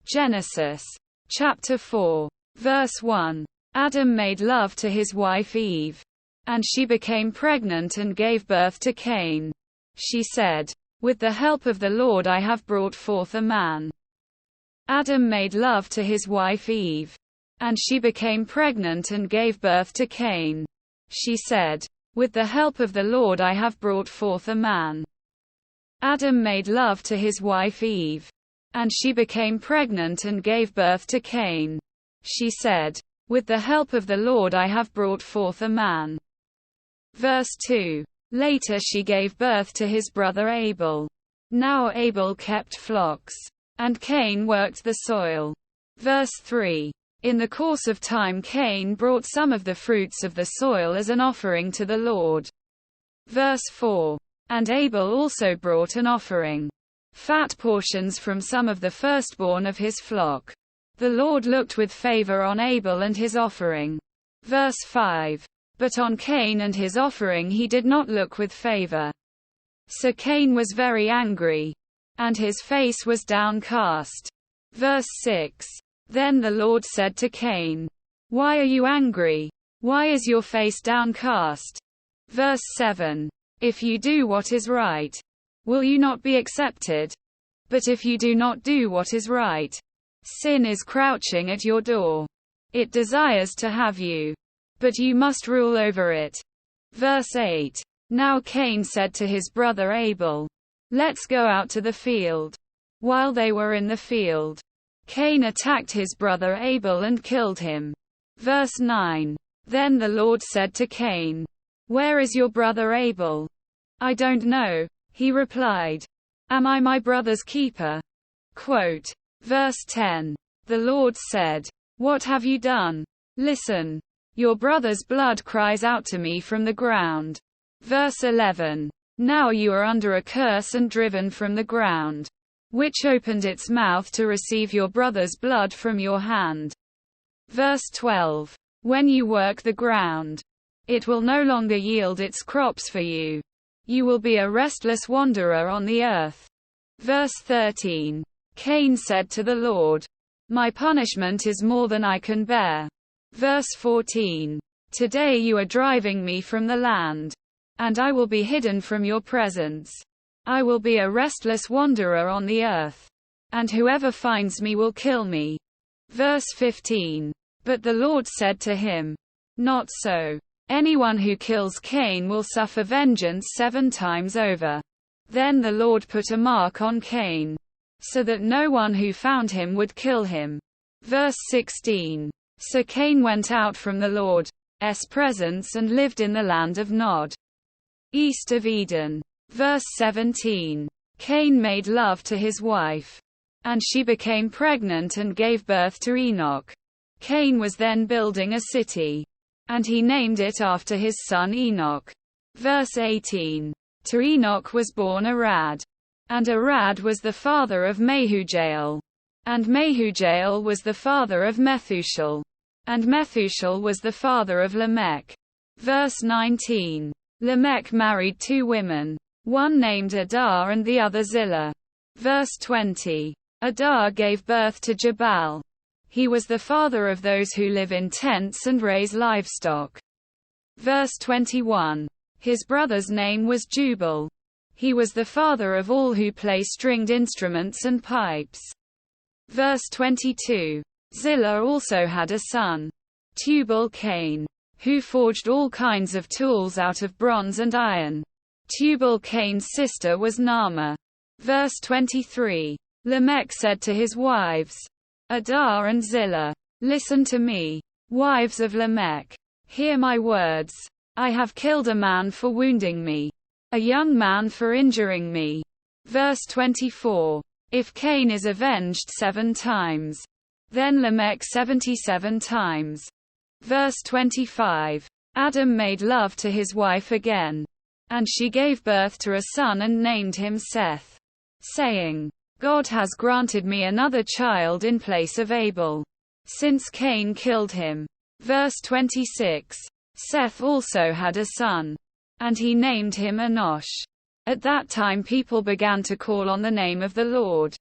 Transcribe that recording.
Genesis chapter 4, verse 1. Adam made love to his wife Eve, and she became pregnant and gave birth to Cain. She said, "With the help of the Lord I have brought forth a man." Adam made love to his wife Eve, and she became pregnant and gave birth to Cain. She said, "With the help of the Lord I have brought forth a man." Adam made love to his wife Eve, and she became pregnant and gave birth to Cain. She said, "With the help of the Lord I have brought forth a man." Verse 2. Later she gave birth to his brother Abel. Now Abel kept flocks, and Cain worked the soil. Verse 3. In the course of time Cain brought some of the fruits of the soil as an offering to the Lord. Verse 4. And Abel also brought an offering, fat portions from some of the firstborn of his flock. The Lord looked with favor on Abel and his offering. Verse 5. But on Cain and his offering he did not look with favor. So Cain was very angry, and his face was downcast. Verse 6. Then the Lord said to Cain, "Why are you angry? Why is your face downcast?" Verse 7. If you do what is right, will you not be accepted? But if you do not do what is right, sin is crouching at your door. It desires to have you, but you must rule over it. Verse 8. Now Cain said to his brother Abel, "Let's go out to the field." While they were in the field, Cain attacked his brother Abel and killed him. Verse 9. Then the Lord said to Cain, "Where is your brother Abel?" "I don't know," he replied. "Am I my brother's keeper?" Quote. Verse 10. The Lord said, "What have you done? Listen. Your brother's blood cries out to me from the ground." Verse 11. Now you are under a curse and driven from the ground, which opened its mouth to receive your brother's blood from your hand. Verse 12. When you work the ground, it will no longer yield its crops for you. You will be a restless wanderer on the earth. Verse 13. Cain said to the Lord, "My punishment is more than I can bear." Verse 14. Today you are driving me from the land, and I will be hidden from your presence. I will be a restless wanderer on the earth, and whoever finds me will kill me. Verse 15. But the Lord said to him, "Not so. Anyone who kills Cain will suffer vengeance 7 times over." Then the Lord put a mark on Cain, so that no one who found him would kill him. Verse 16. So Cain went out from the Lord's presence and lived in the land of Nod, east of Eden. Verse 17. Cain made love to his wife, and she became pregnant and gave birth to Enoch. Cain was then building a city, and he named it after his son Enoch. Verse 18. To Enoch was born Arad, and Arad was the father of Mehujael, and Mehujael was the father of Methushel, and Methushel was the father of Lamech. Verse 19. Lamech married 2 women, one named Adah and the other Zillah. Verse 20. Adah gave birth to Jabal. He was the father of those who live in tents and raise livestock. Verse 21. His brother's name was Jubal. He was the father of all who play stringed instruments and pipes. Verse 22. Zillah also had a son, Tubal-Cain, who forged all kinds of tools out of bronze and iron. Tubal-Cain's sister was Naamah. Verse 23. Lamech said to his wives, Adah and Zillah, "Listen to me, wives of Lamech. Hear my words. I have killed a man for wounding me, a young man for injuring me." Verse 24. If Cain is avenged 7 times, then Lamech 77 times. Verse 25. Adam made love to his wife again, and she gave birth to a son and named him Seth, saying, "God has granted me another child in place of Abel, since Cain killed him." Verse 26. Seth also had a son, and he named him Enosh. At that time people began to call on the name of the Lord.